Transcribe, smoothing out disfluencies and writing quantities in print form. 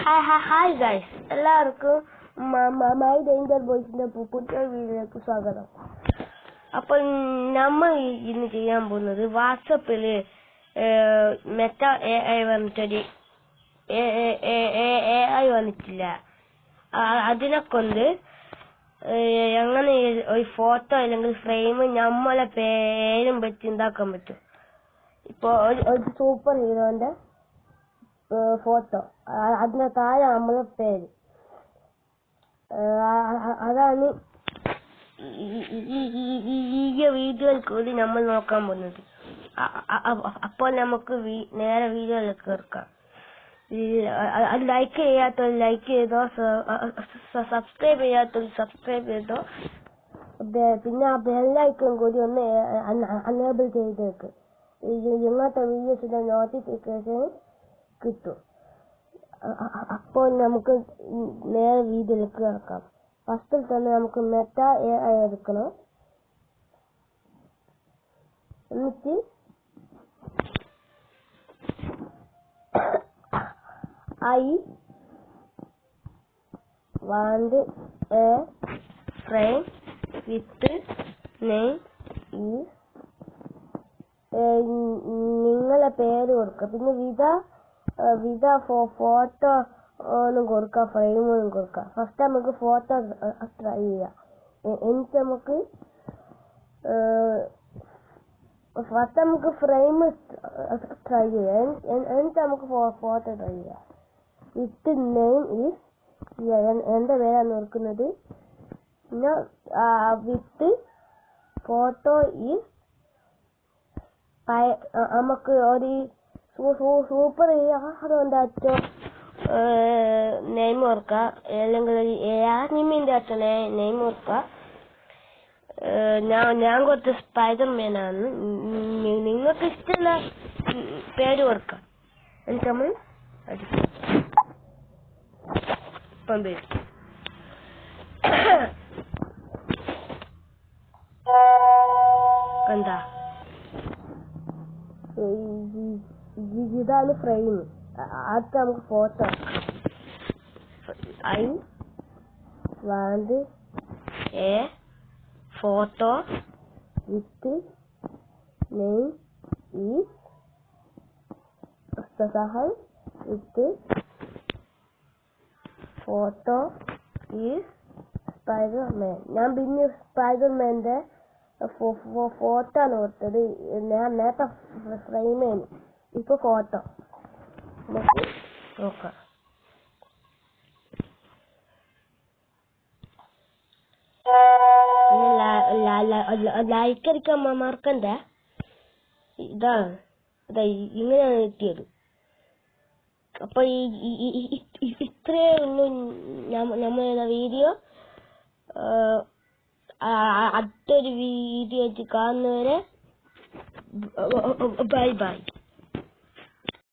Hi guys, എല്ലാവർക്കും my danger ബോയ്സിന്റെ പുതിയ വീഡിയോയിലേക്ക് സ്വാഗതം. അപ്പോൾ നമ്മൾ ഇന്ന് ചെയ്യാൻ പോകുന്നത് വാട്സപ്പില് മെറ്റ AI വന്നിട്ടൊരു AI വന്നിട്ടില്ല. അതിനെ കൊണ്ട് എങ്ങനെ ഒരു ഫോട്ടോ അല്ലെങ്കിൽ ഫ്രെയിം നമ്മളെ പേരും വെച്ച് ഉണ്ടാക്കാൻ പറ്റും. ഇപ്പൊ ഒരു സൂപ്പർ ഹീറോന്റെ ഫോട്ടോ, അതിന്റെ താഴെ നമ്മളെ പേര്. അതാണ് ഈ വീഡിയോയിൽ കൂടി നമ്മൾ നോക്കാൻ പോകുന്നത്. അപ്പോൾ നമുക്ക് നേരെ വീഡിയോയിലേക്ക് എടുക്കാം. ലൈക്ക് ചെയ്യാത്തവർ ലൈക്ക് ചെയ്തോ, സബ്സ്ക്രൈബ് ചെയ്യാത്തവർ സബ്സ്ക്രൈബ് ചെയ്തോ, പിന്നെ ആ ബെല്ലൈക്കൺ കൂടി ഒന്ന് അനേബിൾ ചെയ്തേക്ക്. ഇങ്ങനത്തെ വീഡിയോസിന്റെ നോട്ടിഫിക്കേഷൻ കിട്ടും. അപ്പോൾ നമുക്ക് നേരെ വീഡിയോയിലേക്ക് കിടക്കാം. ഫസ്റ്റിൽ തന്നെ നമുക്ക് മെറ്റ AI എടുക്കണം. എന്നിട്ട് I want a frame with name is നിങ്ങളെ പേര് കൊടുക്കുക. പിന്നെ വിധ ഫോട്ടോ ഒന്നും കൊടുക്കാം, ഫ്രെയിമൊന്നും കൊടുക്കാം. ഫസ്റ്റ് നമുക്ക് ഫോട്ടോ ട്രൈ ചെയ്യാം. എന്നിട്ട് നമുക്ക് ഫ്രെയിം ട്രൈ ചെയ്യാം. എന്നിട്ട് നമുക്ക് ഫോട്ടോ ട്രൈ ചെയ്യാം. വിത്ത് നെയിം ഈസ് എന്റെ പേരാണ് കൊടുക്കുന്നത്. പിന്നെ വിത്ത് ഫോട്ടോ ഈസ് നമുക്ക് ഒരു സൂപ്പർ ഹീറോന്റെ അച്ഛൻ നെയിം ഓർക്കുക, അല്ലെങ്കിൽ ആനിമിന്റെ അച്ഛൻ നെയിം ഓർക്കുക. ഞാൻ കുറച്ച് സ്പൈഡർമാൻ ആണ്. നിങ്ങൾക്ക് ഇഷ്ടമുള്ള പേര് ഓർക്കുക. എന്നിട്ട് നമ്മൾ എന്താ ഇതാണ് ഫ്രെയിം. അടുത്ത നമുക്ക് photo. I want a photo with name is Sahal with photo is Spider-Man. ഞാൻ പിന്നെ സ്പൈഡർമാന്റെ ഫോട്ടോ ആണ് കൊടുത്തത്. ഞാൻ നേരത്തെ ഫ്രെയിമേന്, ഇപ്പൊ ഫോട്ടോ നോക്കാം. ലൈക്ക് അടിക്കാൻ മറക്കണ്ട. ഇങ്ങനെയാണ് എത്തിയത്. അപ്പൊ ഇത്രയേ ഉള്ളൂ നമ്മളുടെ വീഡിയോ. അടുത്തൊരു വീഡിയോ കാണുന്നവരെ ബൈ ബൈ.